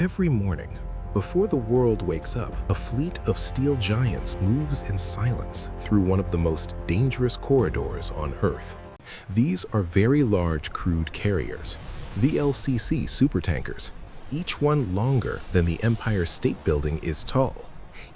Every morning, before the world wakes up, a fleet of steel giants moves in silence through one of the most dangerous corridors on Earth. These are very large crude carriers, VLCC supertankers, each one longer than the Empire State Building is tall,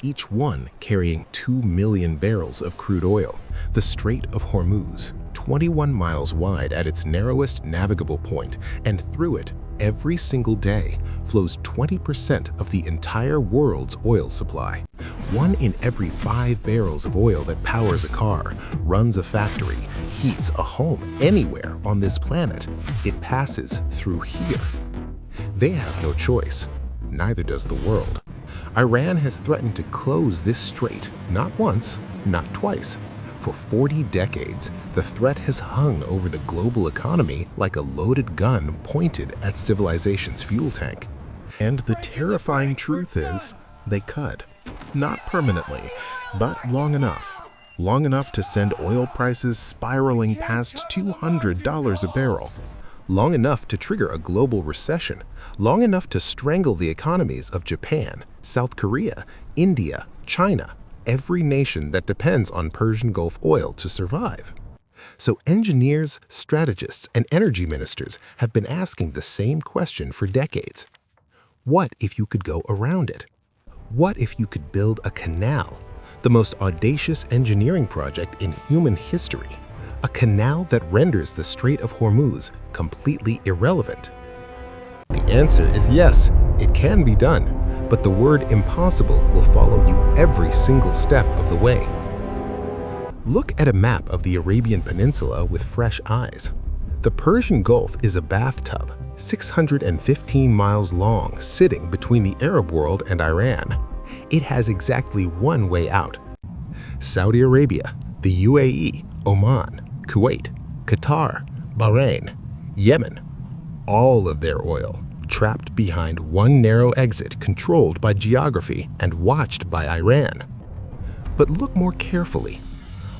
each one carrying 2 million barrels of crude oil. The Strait of Hormuz, 21 miles wide at its narrowest navigable point, and through it, every single day, flows 20% of the entire world's oil supply. 1 in every 5 barrels of oil that powers a car, runs a factory, heats a home anywhere on this planet, it passes through here. They have no choice. Neither does the world. Iran has threatened to close this strait, not once, not twice. For 40 decades, the threat has hung over the global economy like a loaded gun pointed at civilization's fuel tank. And the terrifying truth is, they could. Not permanently, but long enough. Long enough to send oil prices spiraling past $200 a barrel. Long enough to trigger a global recession. Long enough to strangle the economies of Japan, South Korea, India, China, every nation that depends on Persian Gulf oil to survive. So engineers, strategists, and energy ministers have been asking the same question for decades. What if you could go around it? What if you could build a canal, the most audacious engineering project in human history? A canal that renders the Strait of Hormuz completely irrelevant? The answer is yes, it can be done. But the word impossible will follow you every single step of the way. Look at a map of the Arabian Peninsula with fresh eyes. The Persian Gulf is a bathtub, 615 miles long, sitting between the Arab world and Iran. It has exactly one way out. Saudi Arabia, the UAE, Oman, Kuwait, Qatar, Bahrain, Yemen, all of their oil trapped behind one narrow exit controlled by geography and watched by Iran. But look more carefully.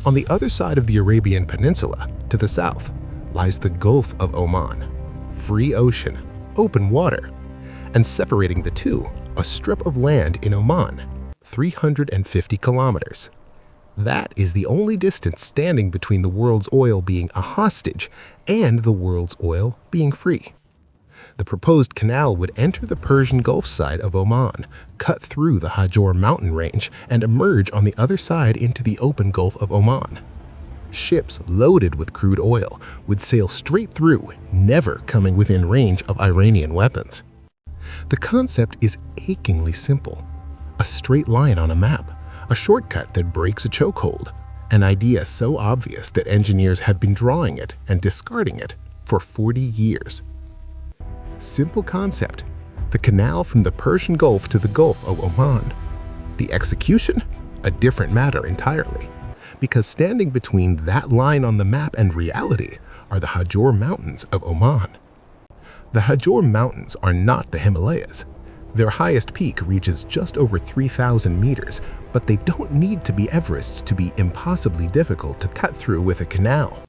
On the other side of the Arabian Peninsula, to the south, lies the Gulf of Oman. Free ocean, open water. And separating the two, a strip of land in Oman, 350 kilometers. That is the only distance standing between the world's oil being a hostage and the world's oil being free. The proposed canal would enter the Persian Gulf side of Oman, cut through the Hajor mountain range, and emerge on the other side into the open Gulf of Oman. Ships loaded with crude oil would sail straight through, never coming within range of Iranian weapons. The concept is achingly simple. A straight line on a map, a shortcut that breaks a chokehold, an idea so obvious that engineers have been drawing it and discarding it for 40 years. Simple concept, the canal from the Persian Gulf to the Gulf of Oman. The execution? A different matter entirely, because standing between that line on the map and reality are the Hajor Mountains of Oman. The Hajor Mountains are not the Himalayas. Their highest peak reaches just over 3,000 meters, but they don't need to be Everest to be impossibly difficult to cut through with a canal.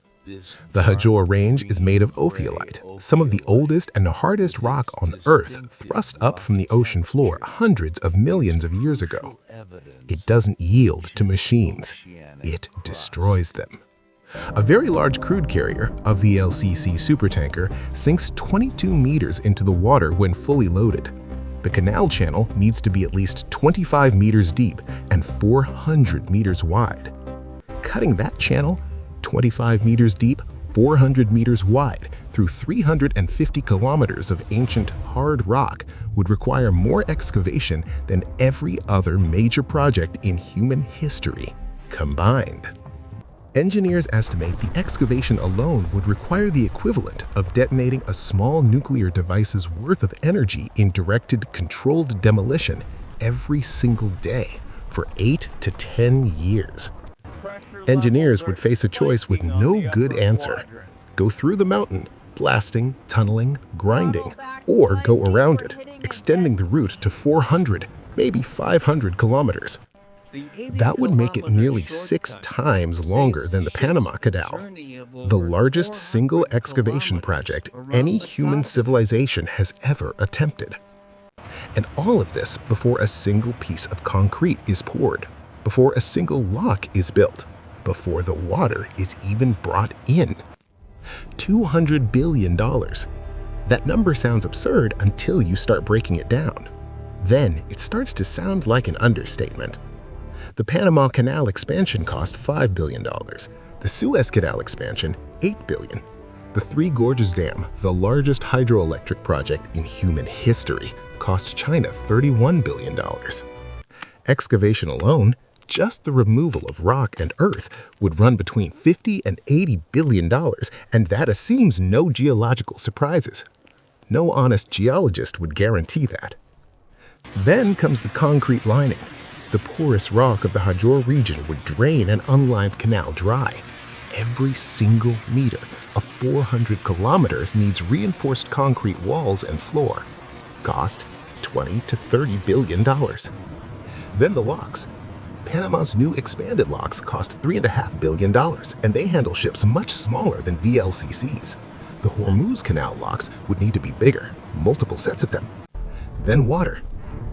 The Hajor Range is made of ophiolite, some of the oldest and hardest rock on Earth, thrust up from the ocean floor hundreds of millions of years ago. It doesn't yield to machines. It destroys them. A very large crude carrier, a VLCC supertanker, sinks 22 meters into the water when fully loaded. The canal channel needs to be at least 25 meters deep and 400 meters wide. Cutting that channel 25 meters deep, 400 meters wide, through 350 kilometers of ancient hard rock would require more excavation than every other major project in human history combined. Engineers estimate the excavation alone would require the equivalent of detonating a small nuclear device's worth of energy in directed, controlled demolition every single day for 8 to 10 years. Engineers would face a choice with no good answer. Go through the mountain, blasting, tunneling, grinding, or go around it, extending the route to 400, maybe 500 kilometers. That would make it nearly 6 times longer than the Panama Canal, the largest single excavation project any human civilization has ever attempted. And all of this before a single piece of concrete is poured, before a single lock is built, before the water is even brought in. $200 billion. That number sounds absurd until you start breaking it down. Then it starts to sound like an understatement. The Panama Canal expansion cost $5 billion. The Suez Canal expansion, $8 billion. The Three Gorges Dam, the largest hydroelectric project in human history, cost China $31 billion. Excavation alone, just the removal of rock and earth, would run between $50 and $80 billion, and that assumes no geological surprises. No honest geologist would guarantee that. Then comes the concrete lining. The porous rock of the Hajor region would drain an unlined canal dry. Every single meter of 400 kilometers needs reinforced concrete walls and floor. Cost $20 to $30 billion. Then the locks. Panama's new expanded locks cost $3.5 billion, and they handle ships much smaller than VLCCs. The Hormuz Canal locks would need to be bigger, multiple sets of them. Then water.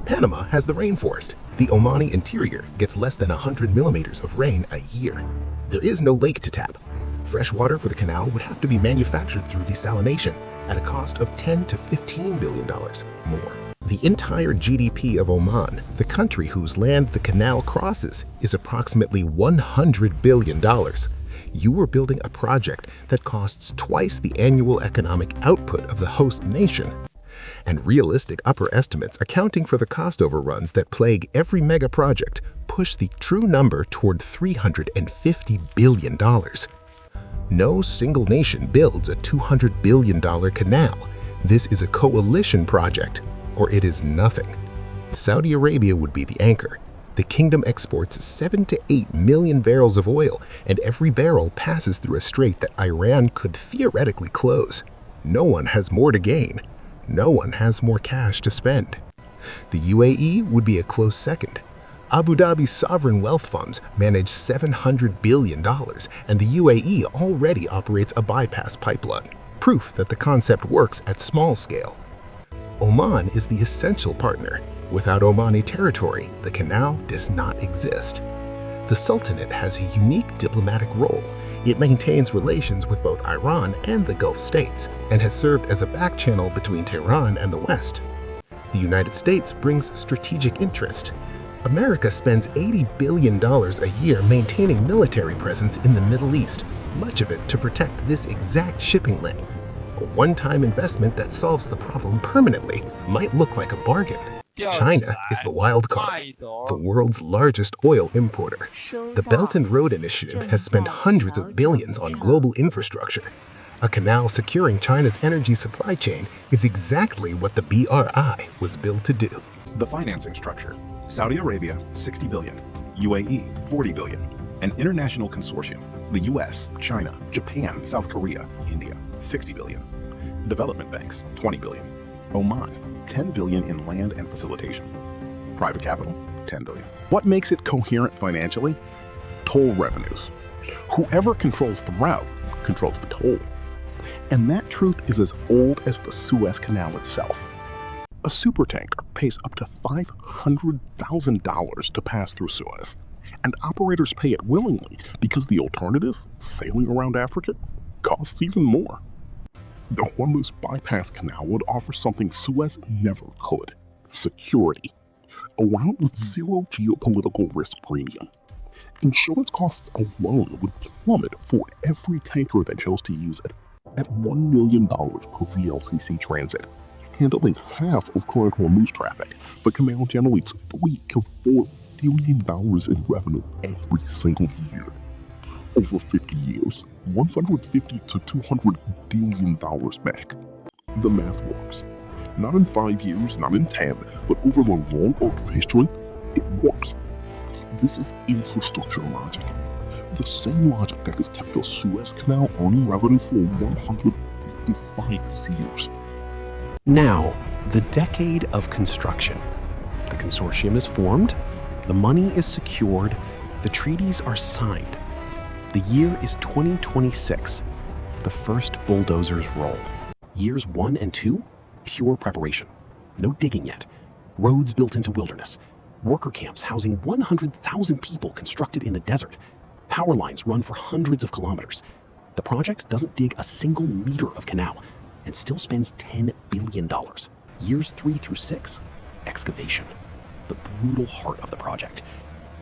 Panama has the rainforest. The Omani interior gets less than 100 millimeters of rain a year. There is no lake to tap. Fresh water for the canal would have to be manufactured through desalination at a cost of $10 to $15 billion more. The entire GDP of Oman, the country whose land the canal crosses, is approximately $100 billion. You are building a project that costs twice the annual economic output of the host nation. And realistic upper estimates accounting for the cost overruns that plague every mega project push the true number toward $350 billion. No single nation builds a $200 billion canal. This is a coalition project, or it is nothing. Saudi Arabia would be the anchor. The kingdom exports 7 to 8 million barrels of oil, and every barrel passes through a strait that Iran could theoretically close. No one has more to gain. No one has more cash to spend. The UAE would be a close second. Abu Dhabi's sovereign wealth funds manage $700 billion, and the UAE already operates a bypass pipeline, proof that the concept works at small scale. Oman is the essential partner. Without Omani territory, the canal does not exist. The Sultanate has a unique diplomatic role. It maintains relations with both Iran and the Gulf states, and has served as a back channel between Tehran and the West. The United States brings strategic interest. America spends $80 billion a year maintaining military presence in the Middle East, much of it to protect this exact shipping lane. A one-time investment that solves the problem permanently might look like a bargain. China is the wild card, the world's largest oil importer. The Belt and Road Initiative has spent hundreds of billions on global infrastructure. A canal securing China's energy supply chain is exactly what the BRI was built to do. The financing structure. Saudi Arabia, $60 billion. UAE, $40 billion. An international consortium. The US, China, Japan, South Korea, India, $60 billion. Development banks, $20 billion. Oman, $10 billion in land and facilitation. Private capital, $10 billion. What makes it coherent financially? Toll revenues. Whoever controls the route controls the toll. And that truth is as old as the Suez Canal itself. A supertanker pays up to $500,000 to pass through Suez, and operators pay it willingly because the alternative, sailing around Africa, costs even more. The Hormuz bypass canal would offer something Suez never could: security. A route with zero geopolitical risk premium. Insurance costs alone would plummet for every tanker that chose to use it, at $1 million per VLCC transit, handling half of current Hormuz traffic. The canal generates $3 to $4 billion in revenue every single year. Over 50 years, $150 to $200 billion back. The math works. Not in 5 years, not in 10, but over the long arc of history, it works. This is infrastructure logic. The same logic that has kept the Suez Canal earning revenue for 155 years. Now, the decade of construction. The consortium is formed, the money is secured, the treaties are signed. The year is 2026. The first bulldozers roll. Years 1 and 2, pure preparation. No digging yet. roads built into wilderness, worker camps housing 100,000 people constructed in the desert, power lines run for hundreds of kilometers. The project doesn't dig a single meter of canal and still spends $10 billion. Years 3 through 6, excavation. The brutal heart of the project.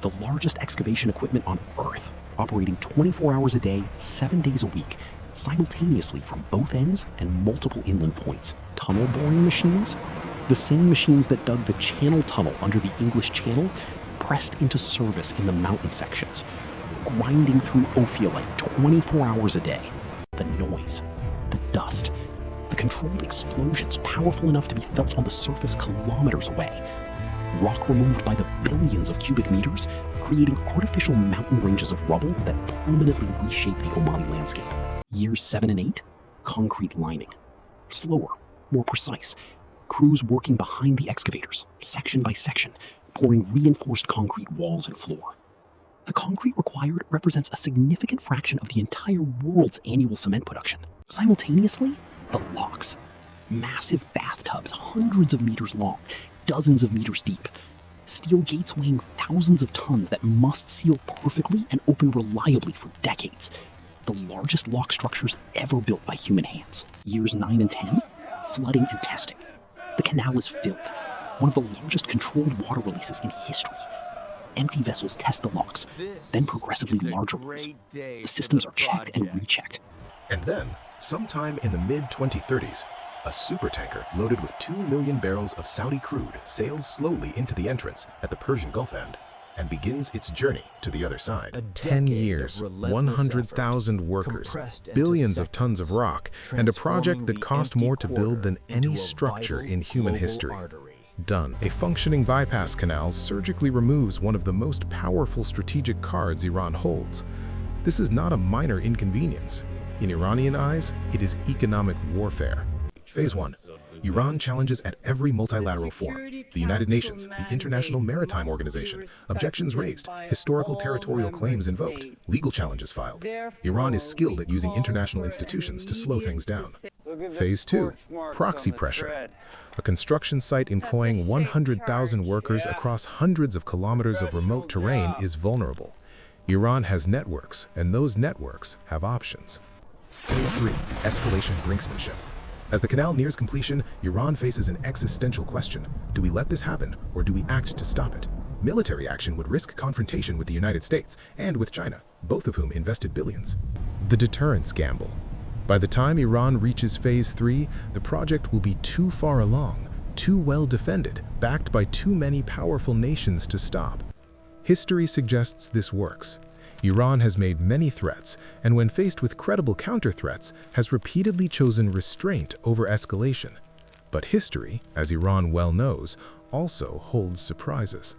The largest excavation equipment on Earth, operating 24 hours a day, 7 days a week, simultaneously from both ends and multiple inland points. Tunnel boring machines? The same machines that dug the Channel Tunnel under the English Channel, pressed into service in the mountain sections, grinding through ophiolite 24 hours a day. The noise, the dust, the controlled explosions powerful enough to be felt on the surface kilometers away. Rock removed by the billions of cubic meters, creating artificial mountain ranges of rubble that permanently reshape the Omani landscape. Years 7 and 8, concrete lining. Slower, more precise. Crews working behind the excavators, section by section, pouring reinforced concrete walls and floor. The concrete required represents a significant fraction of the entire world's annual cement production. Simultaneously, the locks. Massive bathtubs, hundreds of meters long, dozens of meters deep. Steel gates weighing thousands of tons that must seal perfectly and open reliably for decades. The largest lock structures ever built by human hands. Years 9 and 10, flooding and testing. The canal is filled, one of the largest controlled water releases in history. Empty vessels test the locks, then progressively larger ones. The systems are checked and rechecked. And then, sometime in the mid-2030s, a supertanker loaded with 2 million barrels of Saudi crude sails slowly into the entrance at the Persian Gulf end and begins its journey to the other side. 10 years, 100,000 workers, billions of tons of rock, and a project that cost more to build than any structure in human history. Done. A functioning bypass canal surgically removes one of the most powerful strategic cards Iran holds. This is not a minor inconvenience. In Iranian eyes, it is economic warfare. Phase 1. Iran challenges at every multilateral forum. The United Nations, the International Maritime Organization, objections raised, historical territorial claims invoked, legal challenges filed. Iran is skilled at using international institutions to slow things down. Phase 2. Proxy pressure. A construction site employing 100,000 workers across hundreds of kilometers of remote terrain is vulnerable. Iran has networks, and those networks have options. Phase 3. Escalation brinksmanship. As the canal nears completion, Iran faces an existential question. Do we let this happen, or do we act to stop it? Military action would risk confrontation with the United States and with China, both of whom invested billions. The deterrence gamble. By the time Iran reaches Phase 3, the project will be too far along, too well defended, backed by too many powerful nations to stop. History suggests this works. Iran has made many threats, and when faced with credible counter-threats, has repeatedly chosen restraint over escalation. But history, as Iran well knows, also holds surprises.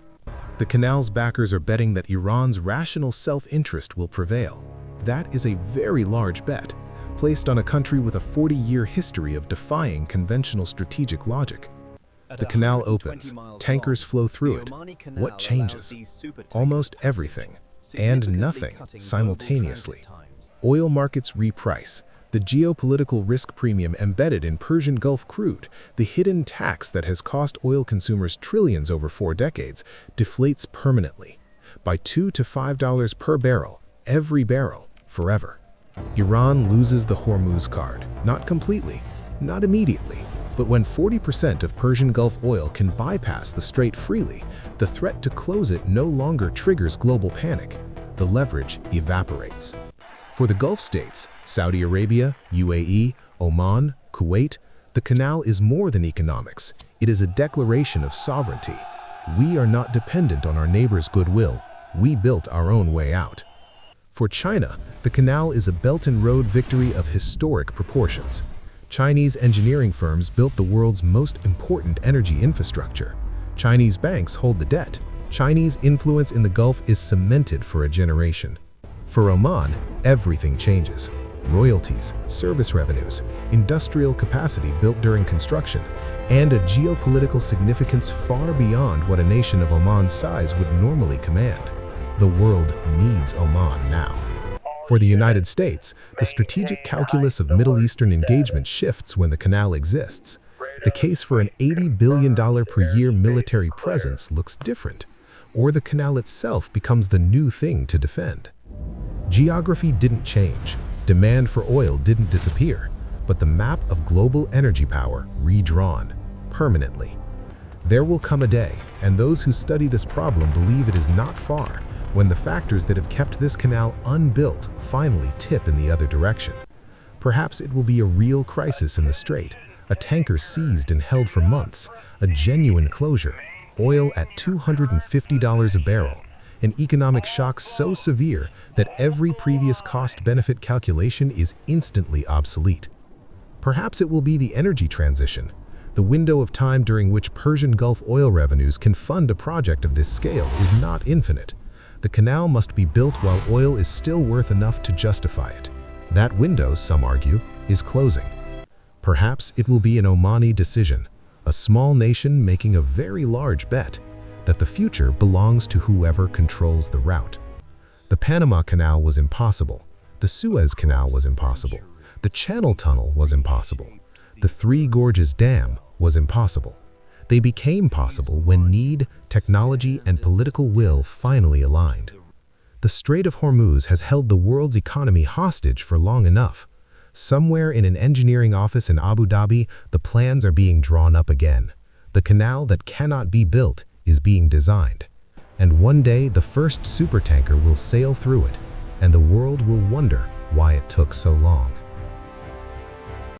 The canal's backers are betting that Iran's rational self-interest will prevail. That is a very large bet, placed on a country with a 40-year history of defying conventional strategic logic. The canal opens, tankers flow through it. What changes? Almost everything. And nothing simultaneously. Oil markets reprice. The geopolitical risk premium embedded in Persian Gulf crude, the hidden tax that has cost oil consumers trillions over 4 decades, deflates permanently. By $2 to $5 per barrel, every barrel, forever. Iran loses the Hormuz card, not completely, not immediately. But when 40% of Persian Gulf oil can bypass the strait freely, the threat to close it no longer triggers global panic. The leverage evaporates. For the Gulf states, Saudi Arabia, UAE, Oman, Kuwait, the canal is more than economics. It is a declaration of sovereignty. We are not dependent on our neighbors' goodwill. We built our own way out. For China, the canal is a Belt and Road victory of historic proportions. Chinese engineering firms built the world's most important energy infrastructure. Chinese banks hold the debt. Chinese influence in the Gulf is cemented for a generation. For Oman, everything changes. Royalties, service revenues, industrial capacity built during construction, and a geopolitical significance far beyond what a nation of Oman's size would normally command. The world needs Oman now. For the United States, the strategic calculus of Middle Eastern engagement shifts when the canal exists. The case for an $80 billion per year military presence looks different, or the canal itself becomes the new thing to defend. Geography didn't change, demand for oil didn't disappear, but the map of global energy power redrawn permanently. There will come a day, and those who study this problem believe it is not far, when the factors that have kept this canal unbuilt finally tip in the other direction. Perhaps it will be a real crisis in the strait, a tanker seized and held for months, a genuine closure, oil at $250 a barrel, an economic shock so severe that every previous cost-benefit calculation is instantly obsolete. Perhaps it will be the energy transition, the window of time during which Persian Gulf oil revenues can fund a project of this scale is not infinite. The canal must be built while oil is still worth enough to justify it. That window, some argue, is closing. Perhaps it will be an Omani decision, a small nation making a very large bet that the future belongs to whoever controls the route. The Panama Canal was impossible. The Suez Canal was impossible. The Channel Tunnel was impossible. The Three Gorges Dam was impossible. They became possible when need, technology, and political will finally aligned. The Strait of Hormuz has held the world's economy hostage for long enough. Somewhere in an engineering office in Abu Dhabi, the plans are being drawn up again. The canal that cannot be built is being designed. And one day, the first supertanker will sail through it, and the world will wonder why it took so long.